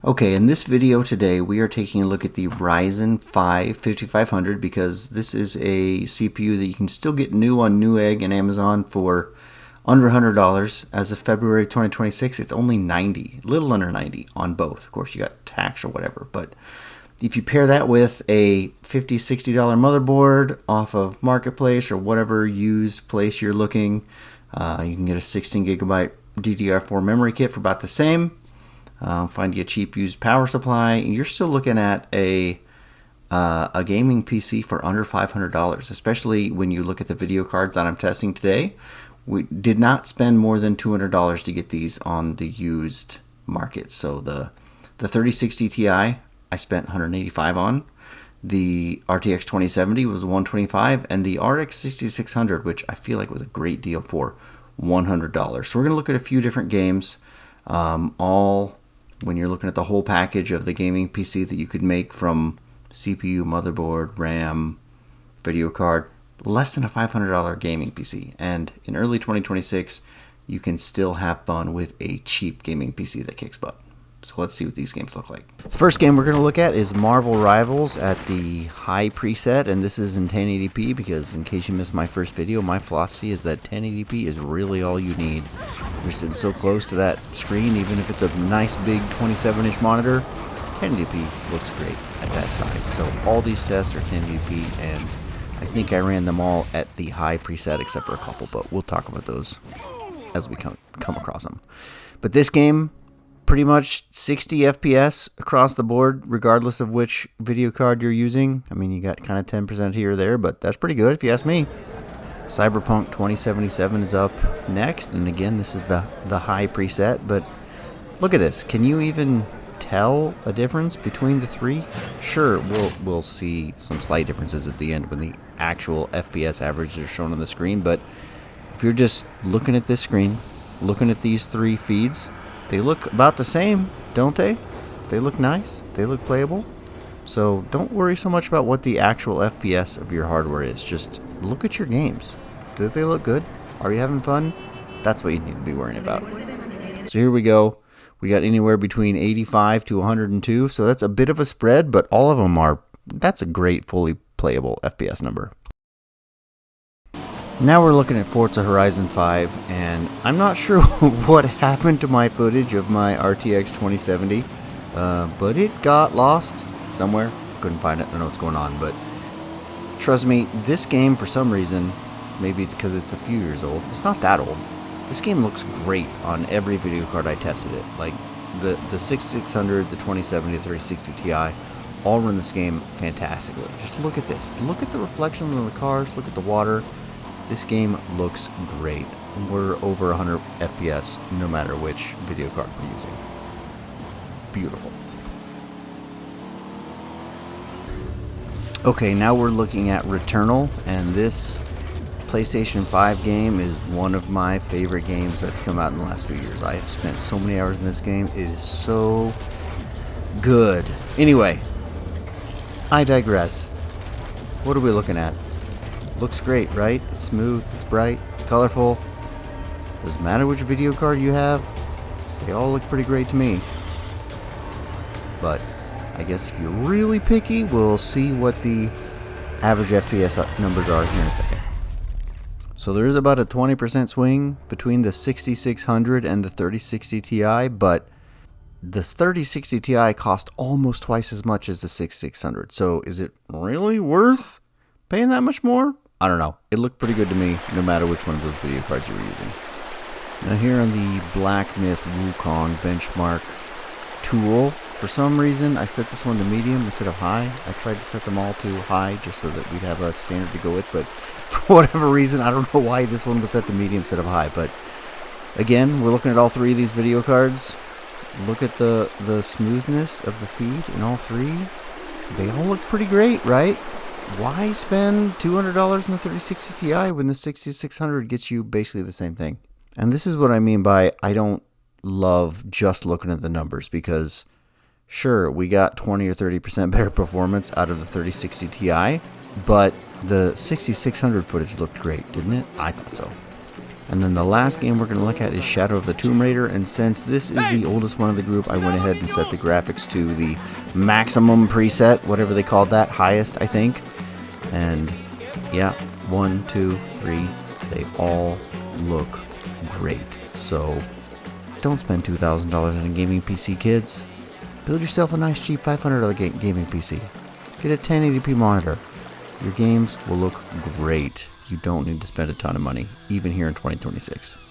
Okay, in this video today, we are taking a look at the Ryzen 5 5500 because this is a CPU that you can still get new on Newegg and Amazon for under $100. As of February 2026, it's only 90, a little under 90 on both. Of course, you got tax or whatever, but if you pair that with a $50, $60 motherboard off of Marketplace or whatever used place you're looking, you can get a 16 gigabyte DDR4 memory kit for about the same. Find you a cheap used power supply, and you're still looking at a gaming PC for under $500, especially when you look at the video cards that I'm testing today. We did not spend more than $200 to get these on the used market. So the 3060 Ti I spent $185 on. The RTX 2070 was $125, and the RX 6600, which I feel like was a great deal, for $100. So we're going to look at a few different games, all when you're looking at the whole package of the gaming PC that you could make from CPU, motherboard, RAM, video card, less than a $500 gaming PC. And in early 2026, you can still have fun with a cheap gaming PC that kicks butt. So let's see what these games look like. The first game we're going to look at is Marvel Rivals at the high preset, and this is in 1080p because, in case you missed my first video, my philosophy is that 1080p is really all you need. You're sitting so close to that screen, even if it's a nice big 27-inch monitor, 1080p looks great at that size. So all these tests are 1080p, and I think I ran them all at the high preset except for a couple, but we'll talk about those as we come across them. But this game, pretty much 60 FPS across the board, regardless of which video card you're using. I mean, you got kind of 10% here or there, but that's pretty good if you ask me. Cyberpunk 2077 is up next, and again, this is the high preset, but look at this. Can you even tell a difference between the three? Sure, we'll see some slight differences at the end when the actual FPS averages are shown on the screen, but if you're just looking at this screen, looking at these three feeds, they look about the same, don't they? They look nice. They look playable. So don't worry so much about what the actual FPS of your hardware is. Just look at your games. Do they look good? Are you having fun? That's what you need to be worrying about. So here we go. We got anywhere between 85 to 102. So that's a bit of a spread, but all of them are, that's a great fully playable FPS number. Now we're looking at Forza Horizon 5, and I'm not sure what happened to my footage of my RTX 2070, but it got lost somewhere. Couldn't find it. I don't know what's going on, but trust me, this game, for some reason, maybe because it's a few years old, it's not that old. This game looks great on every video card I tested it. Like the 6600, the 2070, the 3060 Ti, all run this game fantastically. Just look at this. Look at the reflection on the cars. Look at the water. This game looks great. We're over 100 FPS no matter which video card we're using. Beautiful. Okay, now we're looking at Returnal, and this PlayStation 5 game is one of my favorite games that's come out in the last few years. I have spent so many hours in this game. It is so good. Anyway, I digress. What are we looking at? Looks great, right? It's smooth, it's bright, it's colorful. Doesn't matter which video card you have, they all look pretty great to me. But I guess if you're really picky, we'll see what the average FPS numbers are here in a second. So there is about a 20% swing between the 6600 and the 3060 Ti, but the 3060 Ti cost almost twice as much as the 6600. So is it really worth paying that much more? I don't know. It looked pretty good to me, no matter which one of those video cards you were using. Now here on the Black Myth Wukong benchmark tool, for some reason I set this one to medium instead of high. I tried to set them all to high just so that we'd have a standard to go with, but for whatever reason, I don't know why this one was set to medium instead of high. But again, we're looking at all three of these video cards. Look at the smoothness of the feed in all three. They all look pretty great, right? Why spend $200 on the 3060 Ti when the 6600 gets you basically the same thing? And this is what I mean by I don't love just looking at the numbers, because sure, we got 20 or 30% better performance out of the 3060 Ti, but the 6600 footage looked great, didn't it? I thought so. And then the last game we're going to look at is Shadow of the Tomb Raider, and since this is the oldest one of the group, I went ahead and set the graphics to the maximum preset, whatever they called that, highest, I think. And yeah, 1, 2, 3, they all look great. So don't spend $2,000 on a gaming PC, kids. Build yourself a nice cheap $500 gaming PC. Get a 1080p monitor. Your games will look great. You don't need to spend a ton of money, even here in 2026.